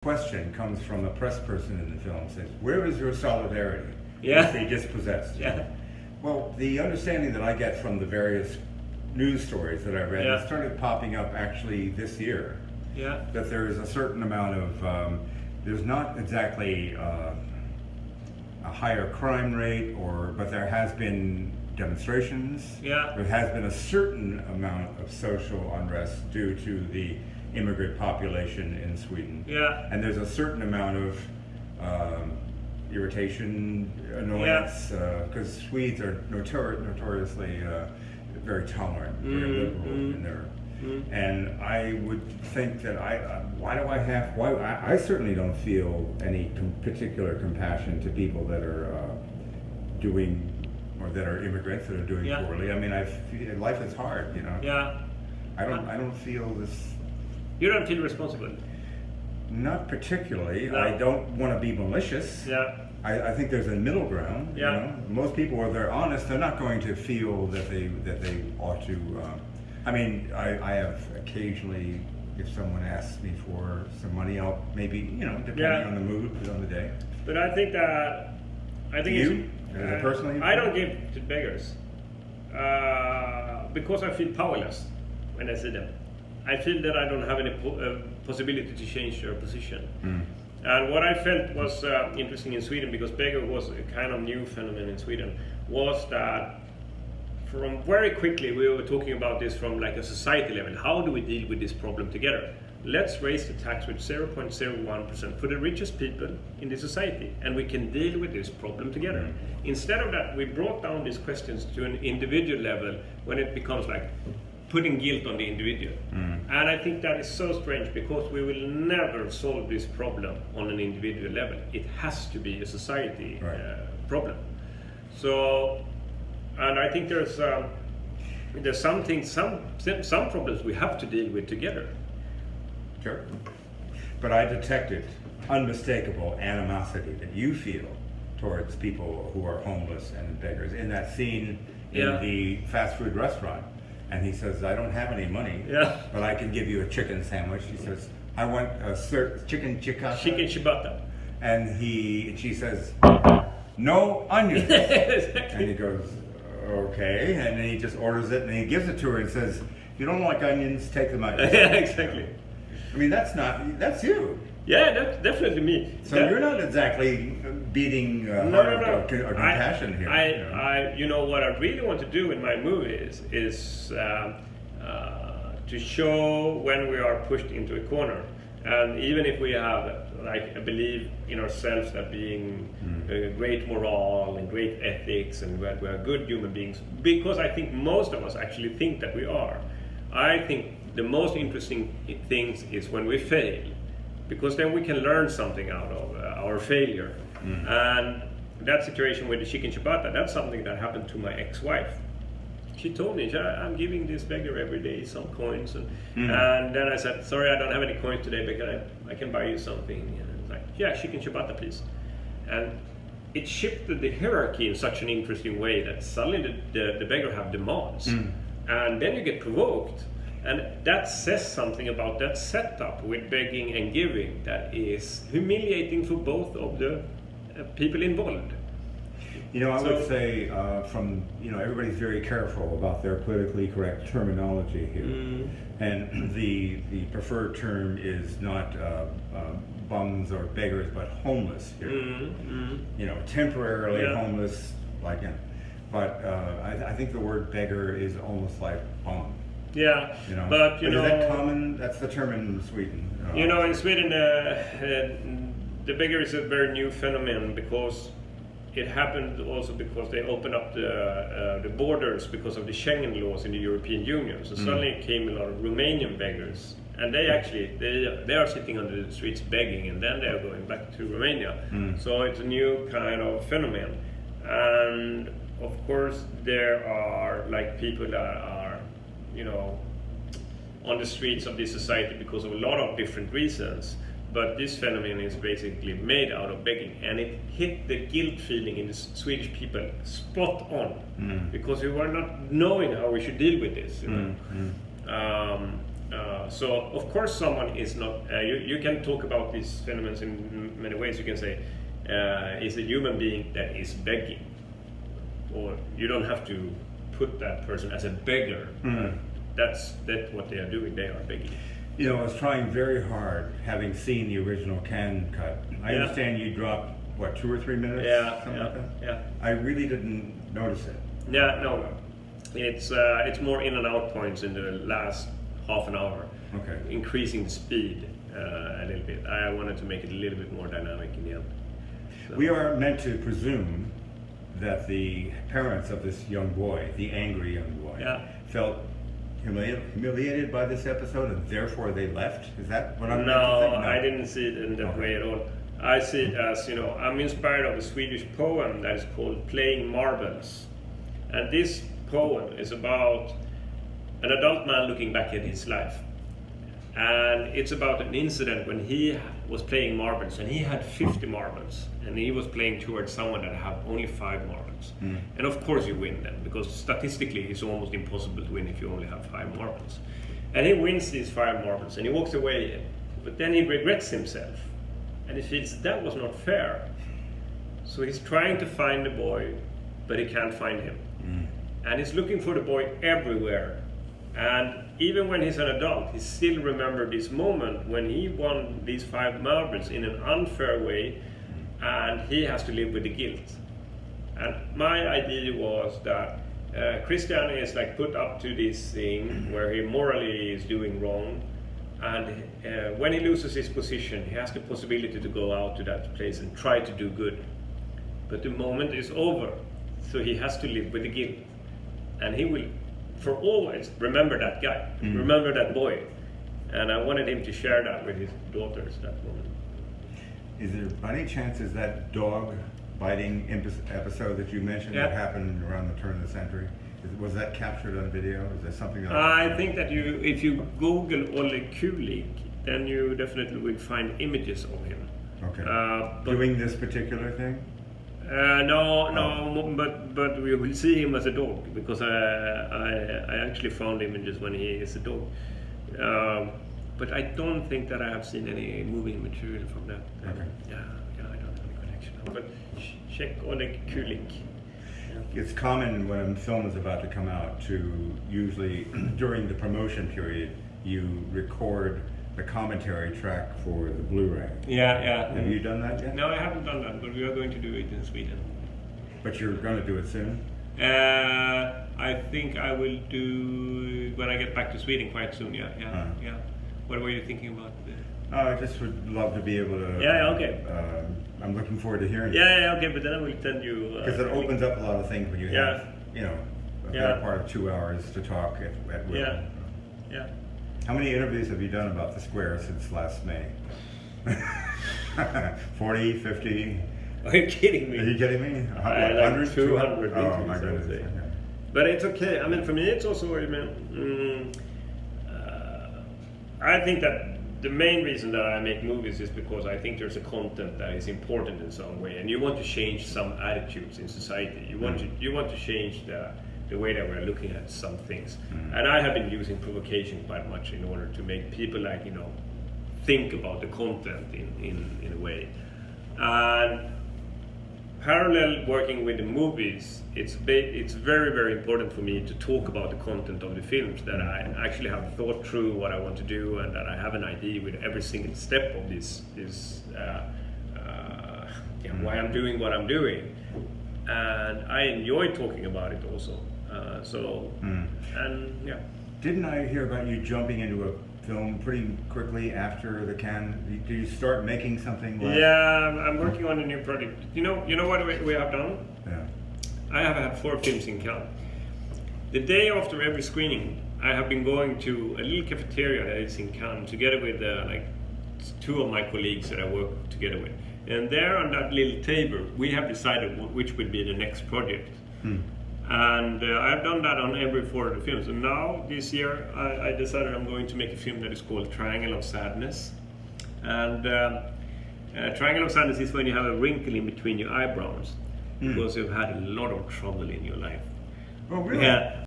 question comes from a press person in the film, says, "Where is your solidarity?" Yeah. Is he dispossessed? Yeah. Well, the understanding that I get from the various news stories that I read, Yeah. it started popping up actually this year. Yeah. That there is a certain amount of, there's not exactly a higher crime rate, but there has been demonstrations. Yeah. There has been a certain amount of social unrest due to the immigrant population in Sweden. Yeah. And there's a certain amount of irritation, annoyance, because Swedes are notoriously very tolerant, very liberal in their. And I would think that I certainly don't feel any particular compassion to people that are doing, or that are immigrants that are doing Yeah. poorly. I mean, life is hard, you know. Yeah. I don't feel this. You don't feel responsible. Not particularly. No. I don't want to be malicious. Yeah. I think there's a middle ground. Yeah. You know? Most people, if they're honest, they're not going to feel that they ought to. I mean, I have occasionally, if someone asks me for some money, I'll maybe, depending on the mood, on the day. But I think You? Is it personally? I don't give to beggars because I feel powerless when I see them. I feel that I don't have any possibility to change their position. And what I felt was interesting in Sweden, because beggar was a kind of new phenomenon in Sweden, was that from very quickly we were talking about this from like a society level. How do we deal with this problem together? Let's raise the tax with 0.01% for the richest people in the society, and we can deal with this problem together. Instead of that, we brought down these questions to an individual level when it becomes like putting guilt on the individual. And I think that is so strange, because we will never solve this problem on an individual level. It has to be a society problem. So, and I think there's some things, some problems we have to deal with together. Sure. But I detected unmistakable animosity that you feel towards people who are homeless and beggars in that scene in the fast food restaurant. And he says, "I don't have any money, but I can give you a chicken sandwich." He says, "I want a chicken ciabatta." Chicken ciabatta. And she says, "No onions." Exactly. And he goes, "Okay." And then he just orders it, and he gives it to her and says, "If you don't like onions, take them out." Yeah, exactly. I mean, that's you. Yeah, that's definitely me. So you're not exactly beating heart or compassion here. You know what I really want to do in my movies is to show when we are pushed into a corner, and even if we have like a belief in ourselves that being great morale and great ethics and that we are good human beings, because I think most of us actually think that we are. I think the most interesting things is when we fail, because then we can learn something out of our failure. And that situation with the chicken ciabatta, that's something that happened to my ex-wife. She told me, "I'm giving this beggar every day some coins," and then I said, "Sorry, I don't have any coins today, but I can buy you something." And it's like, "Yeah, chicken ciabatta, please." And it shifted the hierarchy in such an interesting way that suddenly the beggar have demands, and then you get provoked. And that says something about that setup with begging and giving that is humiliating for both of the people involved. I would say everybody's very careful about their politically correct terminology here. And the preferred term is not bums or beggars, but homeless here. Temporarily homeless, but I think the word beggar is almost like bum. Yeah, but is that common? That's the term in Sweden. In Sweden, the beggar is a very new phenomenon, because it happened also because they opened up the borders because of the Schengen laws in the European Union. So suddenly came a lot of Romanian beggars, and they are sitting on the streets begging, and then they are going back to Romania. So it's a new kind of phenomenon, and of course there are like people that are on the streets of this society because of a lot of different reasons, but this phenomenon is basically made out of begging, and it hit the guilt feeling in the Swedish people spot on, because we were not knowing how we should deal with this. So of course someone is not. You can talk about these phenomena in many ways. You can say is a human being that is begging, or you don't have to put that person as a beggar. That's what they are doing. They are begging. You know, I was trying very hard, having seen the original Can cut. I understand you dropped, what, 2 or 3 minutes? Something like that? Yeah. I really didn't notice it. Yeah, no. It's more in and out points in the last half an hour. Okay. Increasing the speed a little bit. I wanted to make it a little bit more dynamic in the end. So. We are meant to presume that the parents of this young boy, the angry young boy, felt humiliated by this episode and therefore they left? Is that what I'm meant to think? No, I didn't see it in that way at all. I see it as, I'm inspired of a Swedish poem that is called Playing Marbles. And this poem is about an adult man looking back at his life. And it's about an incident when he was playing marbles and he had 50 marbles and he was playing towards someone that had only 5 marbles. And of course you win then, because statistically it's almost impossible to win if you only have 5 marbles. And he wins these 5 marbles and he walks away, but then he regrets himself and he feels that was not fair. So he's trying to find the boy, but he can't find him. And he's looking for the boy everywhere. And even when he's an adult, he still remembers this moment when he won these 5 marbles in an unfair way, and he has to live with the guilt. And my idea was that Christian is like put up to this thing where he morally is doing wrong, and when he loses his position, he has the possibility to go out to that place and try to do good. But the moment is over, so he has to live with the guilt, and he will for always remember that guy, remember that boy. And I wanted him to share that with his daughters that moment. Is there by any chance is that dog biting episode that you mentioned that happened around the turn of the century? Was that captured on video? Is there something else? I think that if you Google Olle Kulik, then you definitely will find images of him. Okay. Doing this particular thing? No, but we will see him as a dog, because I actually found images when he is a dog. But I don't think that I have seen any moving material from that. Okay. Yeah, I don't have any connection. But check Oleg Kulik. It's common when a film is about to come out to usually during the promotion period you record the commentary track for the Blu-ray. Yeah. Have you done that yet? No, I haven't done that, but we are going to do it in Sweden. But you're going to do it soon? I think I will do when I get back to Sweden quite soon. Yeah. What were you thinking about? I just would love to be able to. Okay. I'm looking forward to hearing it. Okay, but then I will tell you. Because it opens up a lot of things when you have, a better part of 2 hours to talk at will. Yeah. How many interviews have you done about the square since last May? 40, 50? Are you kidding me? Are you kidding me? 100, 200. Oh my goodness. Okay. But it's okay. I mean, for me, it's also. I think that the main reason that I make movies is because I think there's a content that is important in some way, and you want to change some attitudes in society. You want to change the way that we're looking at some things. And I have been using provocation quite much in order to make people think about the content in a way. And parallel working with the movies, it's very, very important for me to talk about the content of the films, that I actually have thought through what I want to do, and that I have an idea with every single step of this why I'm doing what I'm doing. And I enjoy talking about it also. Didn't I hear about you jumping into a film pretty quickly after the Cannes? Did you start making something? I'm working on a new project. You know what we have done? Yeah. I have had 4 films in Cannes. The day after every screening, I have been going to a little cafeteria that is in Cannes together with 2 of my colleagues that I work together with. And there on that little table, we have decided which will be the next project. And I've done that on every 4 of the films. And now, this year, I decided I'm going to make a film that is called Triangle of Sadness. And Triangle of Sadness is when you have a wrinkle in between your eyebrows, because you've had a lot of trouble in your life. Oh, really? Yeah.